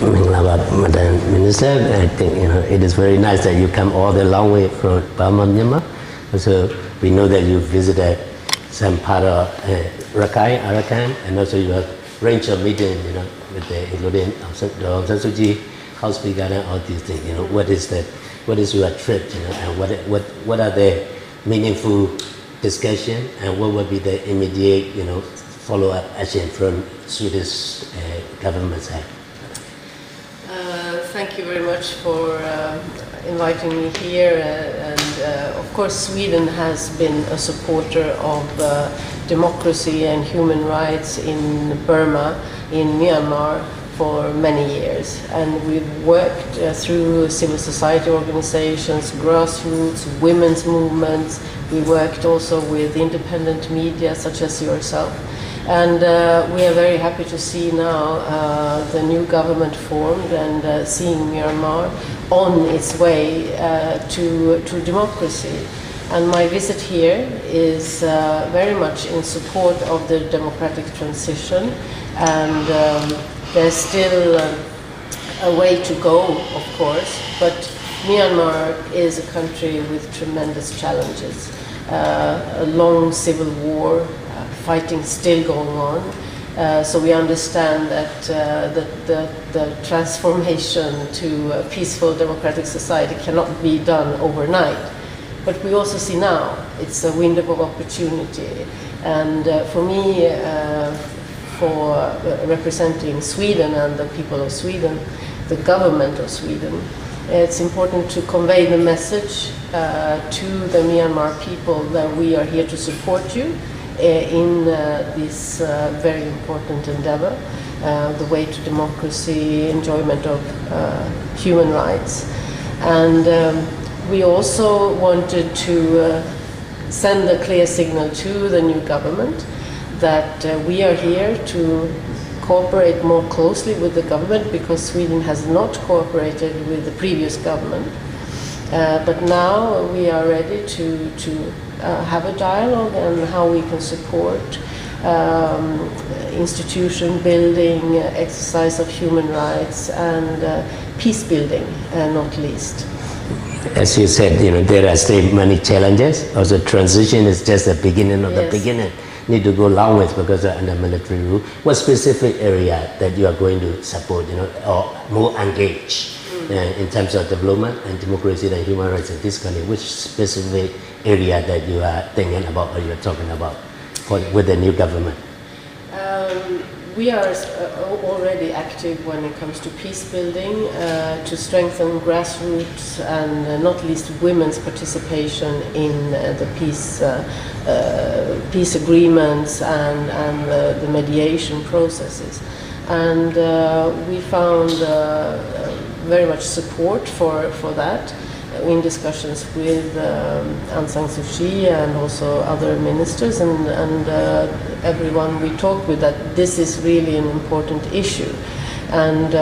Madam Minister, I think it is very nice that you come all the long way from Burma, Myanmar. Also, we know that you visited some part of Rakhine, Arakan, and also you have range of meetings, with including Aung San Suu Kyi, House Speaker, and all these things. What is your trip, and what are the meaningful discussion, and what would be the immediate, follow-up action from Swedish government side? Thank you very much for inviting me here. Of course, Sweden has been a supporter of democracy and human rights in Burma, in Myanmar, for many years. And we've worked through civil society organizations, grassroots, women's movements. We worked also with independent media, such as yourself. And we are very happy to see now the new government formed and seeing Myanmar on its way to democracy. And my visit here is very much in support of the democratic transition, and there's still a way to go, of course, but Myanmar is a country with tremendous challenges. A long civil war, fighting still going on. So we understand that the transformation to a peaceful democratic society cannot be done overnight. But we also see now it's a window of opportunity. And for me, for representing Sweden and the people of Sweden, the government of Sweden, it's important to convey the message to the Myanmar people that we are here to support you in this very important endeavor, the way to democracy, enjoyment of human rights. And we also wanted to send a clear signal to the new government that we are here to cooperate more closely with the government, because Sweden has not cooperated with the previous government. But now we are ready to have a dialogue on how we can support institution building, exercise of human rights, and peace building, not least. As you said, there are still many challenges. Also, transition is just the beginning of the beginning. Need to go long ways because under military rule. What specific area that you are going to support, or more engage in terms of development and democracy and human rights in this country? Which specific area that you are thinking about or you are talking about with the new government? We are already active when it comes to peace building, to strengthen grassroots and not least women's participation in the peace agreements and the mediation processes. And we found very much support for that in discussions with Aung San Suu Kyi and also other ministers and everyone we talked with, that this is really an important issue. And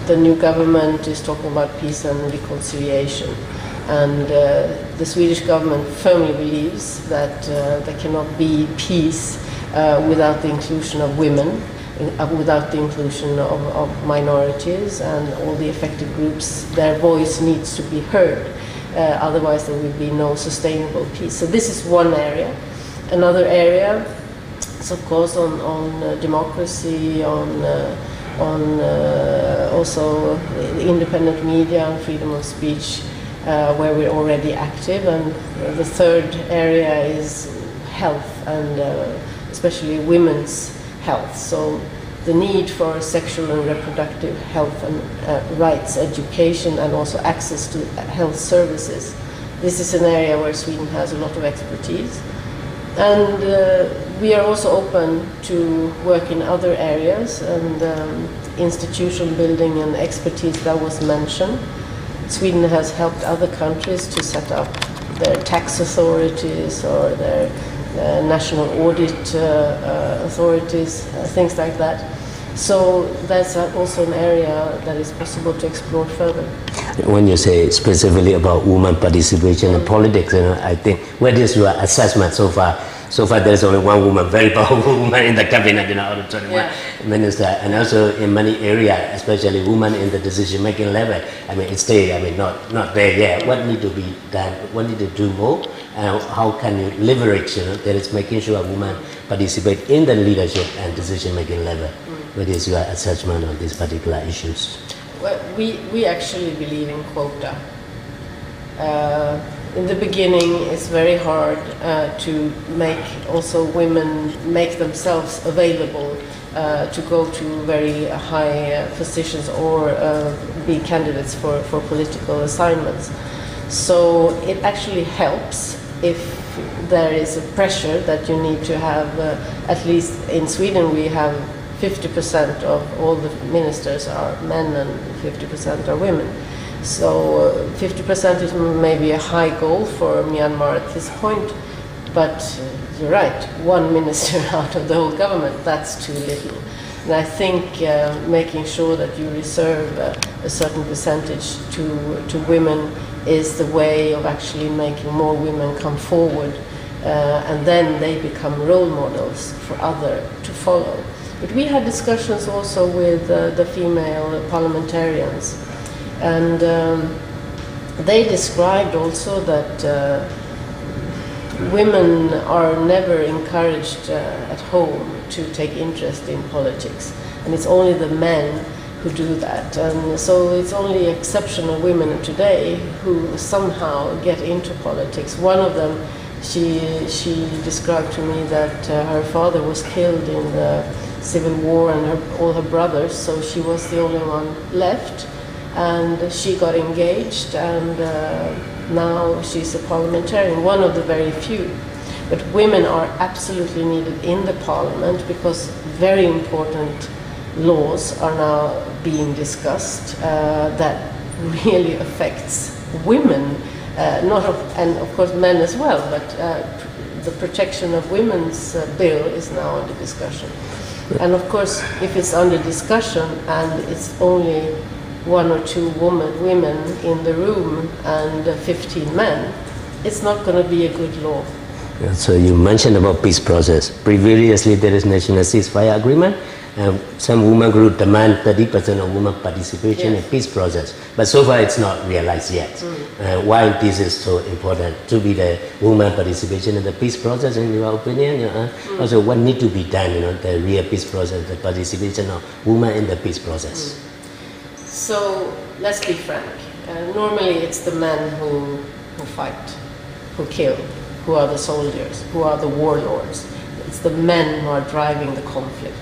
the new government is talking about peace and reconciliation. And the Swedish government firmly believes that there cannot be peace without the inclusion of women, without the inclusion of minorities and all the affected groups. Their voice needs to be heard, otherwise there will be no sustainable peace. So this is one area. Another area is of course on democracy, on also independent media and freedom of speech, where we're already active. And the third area is health, and especially women's health. So the need for sexual and reproductive health and rights, education, and also access to health services. This is an area where Sweden has a lot of expertise. And we are also open to work in other areas, and institution building and expertise that was mentioned. Sweden has helped other countries to set up their tax authorities or their national audit authorities, things like that. So that's also an area that is possible to explore further. When you say specifically about women participation in politics, I think, what is your assessment so far? So far, there's only one woman, very powerful woman in the cabinet, out of 21 minister, and also in many areas, especially women in the decision-making level. I mean, it's still, not there yet. What need to be done? What need to do more? And how can you leverage, that is making sure women participate in the leadership and decision-making level? What is your assessment on these particular issues? Well, we actually believe in quota. In the beginning, it's very hard to make also women make themselves available to go to very high positions or be candidates for political assignments. So it actually helps if there is a pressure that you need to have, at least in Sweden we have 50% of all the ministers are men and 50% are women. So 50% is maybe a high goal for Myanmar at this point, but you're right, one minister out of the whole government, that's too little. And I think making sure that you reserve a certain percentage to women is the way of actually making more women come forward, and then they become role models for others to follow. But we had discussions also with the female parliamentarians, and they described also that women are never encouraged at home to take interest in politics, and it's only the men who do that. And so it's only exceptional women today who somehow get into politics. One of them, she described to me that her father was killed in the Civil War and all her brothers, so she was the only one left, and she got engaged, and now she's a parliamentarian, one of the very few. But women are absolutely needed in the parliament because very important laws are now being discussed that really affects women, and of course men as well, but the protection of women's bill is now under discussion. And of course, if it's under discussion and it's only one or two women in the room and 15 men, it's not going to be a good law. So you mentioned about peace process. Previously, there is national ceasefire agreement, and some women group demand 30% of women participation in peace process. But so far, it's not realized yet. Why this is so important to be the woman participation in the peace process, in your opinion? Also, what need to be done? The real peace process, the participation of women in the peace process. So let's be frank. Normally, it's the men who fight, who kill, who are the soldiers, who are the warlords. It's the men who are driving the conflict.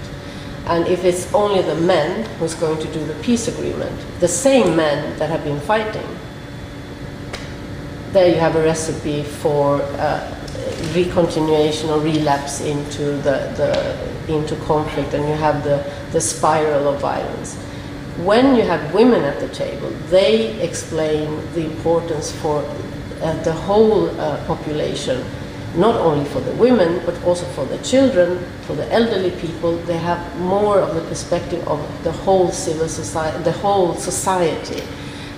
And if it's only the men who's going to do the peace agreement, the same men that have been fighting, there you have a recipe for recontinuation or relapse into into conflict, and you have the spiral of violence. When you have women at the table, they explain the importance for the whole population, not only for the women, but also for the children, for the elderly people. They have more of the perspective of the whole civil society, the whole society.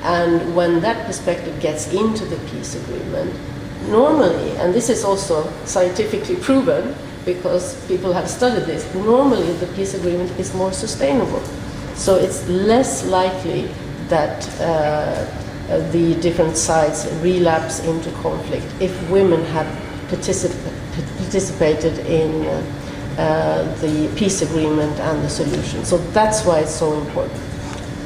And when that perspective gets into the peace agreement, normally, and this is also scientifically proven, because people have studied this, normally the peace agreement is more sustainable. So it's less likely that the different sides relapse into conflict if women have participated in the peace agreement and the solution. So that's why it's so important.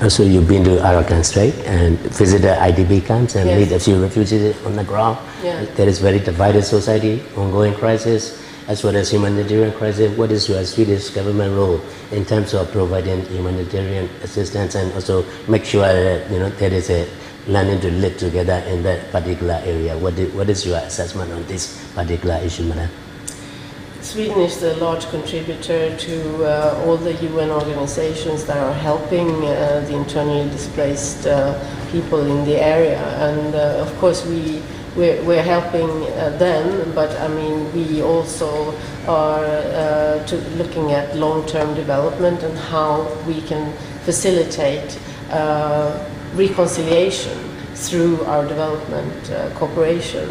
So you've been to Arakan Strait and visited IDP camps and meet a few refugees on the ground. There is very divided society, ongoing crisis, as well as humanitarian crisis. What is your Swedish government role in terms of providing humanitarian assistance and also make sure that there is a learning to live together in that particular area? What is your assessment on this particular issue, Madam? Sweden is the large contributor to all the UN organizations that are helping the internally displaced people in the area, and of course we're helping them, but I mean we also are looking at long-term development and how we can facilitate reconciliation through our development cooperation.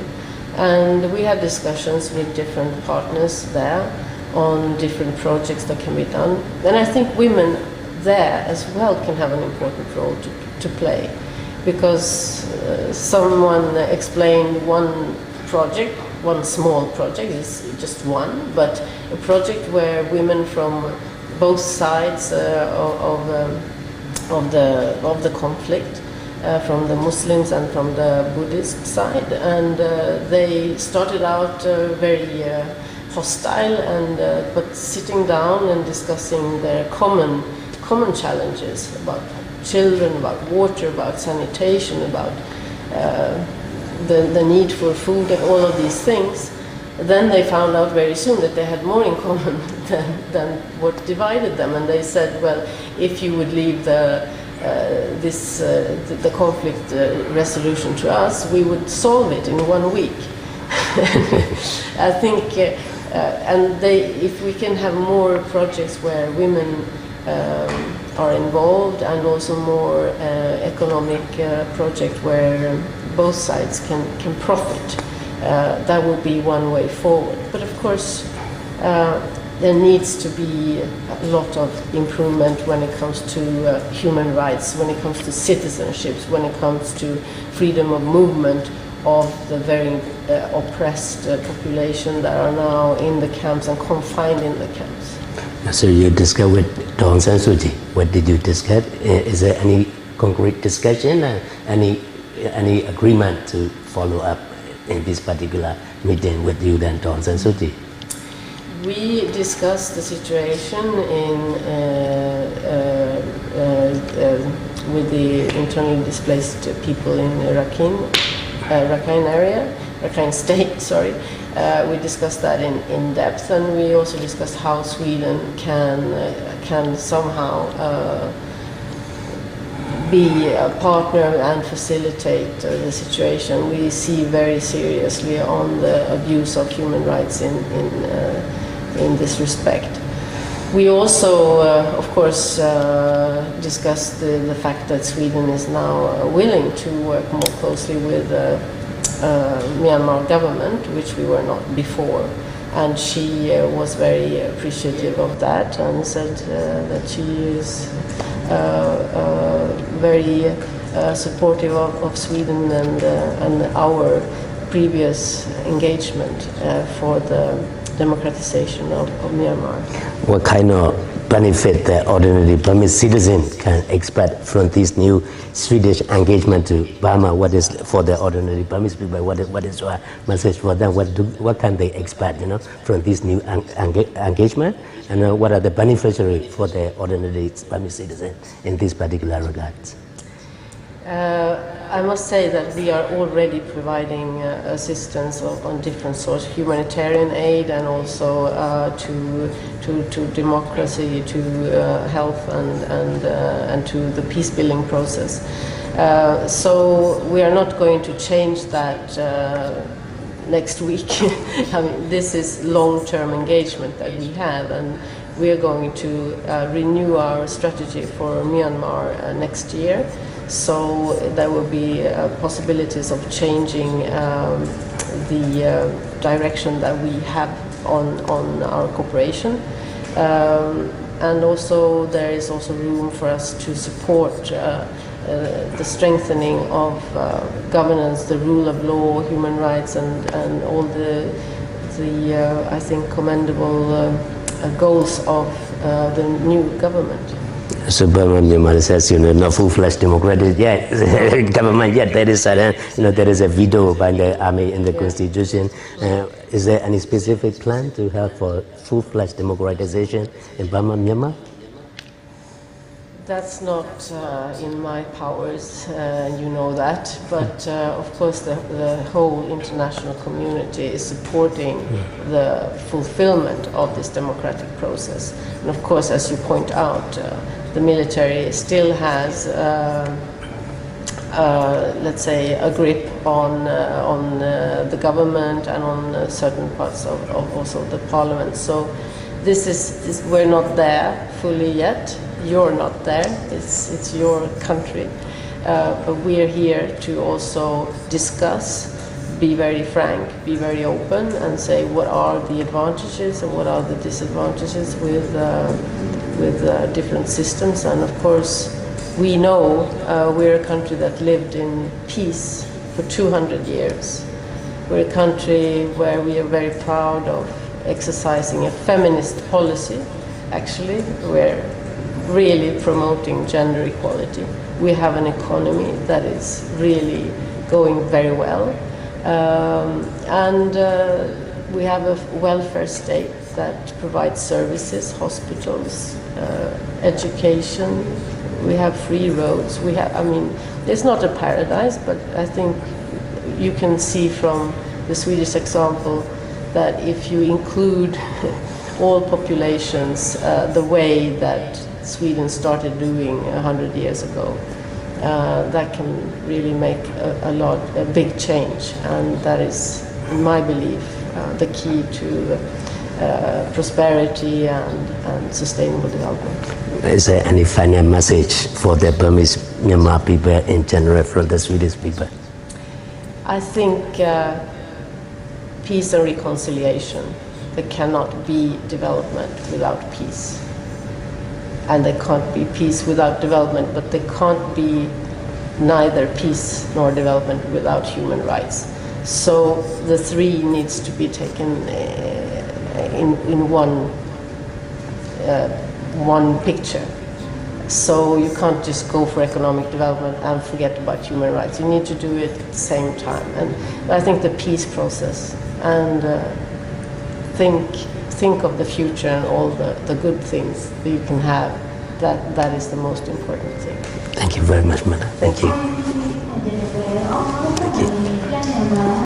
And we have discussions with different partners there on different projects that can be done. And I think women there as well can have an important role to play, because someone explained one project, one small project, is just one, but a project where women from both sides of the conflict, from the Muslims and from the Buddhist side, and they started out very hostile, and but sitting down and discussing their common challenges about children, about water, about sanitation, about the need for food and all of these things. Then they found out very soon that they had more in common than what divided them, and they said, well, if you would leave the conflict resolution to us, we would solve it in 1 week. I think, and if we can have more projects where women are involved, and also more economic project where both sides can profit, that would be one way forward. But of course, there needs to be a lot of improvement when it comes to human rights, when it comes to citizenships, when it comes to freedom of movement of the very oppressed population that are now in the camps and confined in the camps. So you discussed with Dawn San Suu Kyi. What did you discuss? Is there any concrete discussion, any agreement to follow up in this particular meeting with you and Dawn San Suu Kyi? We discussed the situation with the internally displaced people in Rakhine area, Rakhine State, sorry. We discussed that in depth, and we also discussed how Sweden can somehow be a partner and facilitate the situation. We see very seriously on the abuse of human rights in this respect. We also, of course, discussed the fact that Sweden is now willing to work more closely with Myanmar government, which we were not before. And she was very appreciative of that, and said that she is very supportive of Sweden and our previous engagement for the democratization of Myanmar. What kind of benefit the ordinary Burmese citizen can expect from this new Swedish engagement to Burma? What is for the ordinary Burmese people? What is your message for them? What can they expect, from this new engagement? And what are the beneficiaries for the ordinary Burmese citizen in this particular regards? I must say that we are already providing assistance on different sorts, humanitarian aid, and also to democracy, to health, and to the peace building process. So we are not going to change that next week. I mean, this is long-term engagement that we have, and we are going to renew our strategy for Myanmar next year. So there will be possibilities of changing the direction that we have on our cooperation. And also there is also room for us to support the strengthening of governance, the rule of law, human rights, and all the I think commendable goals of the new government. So Burma Myanmar says, not full-fledged democratic yet government yet. There is there is a veto by the army in the constitution. Is there any specific plan to have for full-fledged democratization in Burma Myanmar? That's not in my powers, you know that. But of course, the whole international community is supporting the fulfillment of this democratic process. And of course, as you point out, the military still has, let's say, a grip on the government and on certain parts of also the parliament. So we're not there fully yet. You're not there. It's your country, but we are here to also discuss be very frank, be very open, and say what are the advantages and what are the disadvantages with different systems. And of course, we know we're a country that lived in peace for 200 years. We're a country where we are very proud of exercising a feminist policy. Actually, we're really promoting gender equality. We have an economy that is really going very well. And we have a welfare state that provides services, hospitals, education. We have free roads. We have, I mean, it's not a paradise, but I think you can see from the Swedish example that if you include all populations the way that Sweden started doing 100 years ago, that can really make a big change, and that is, in my belief, the key to prosperity and sustainable development. Is there any final message for the Burmese Myanmar people in general from the Swedish people? I think peace and reconciliation. There cannot be development without peace. And there can't be peace without development, but there can't be neither peace nor development without human rights. So the three needs to be taken in one picture. So you can't just go for economic development and forget about human rights. You need to do it at the same time. And I think the peace process and think of the future and all the good things that you can have, that is the most important thing. Thank you very much, Madam. Thank you.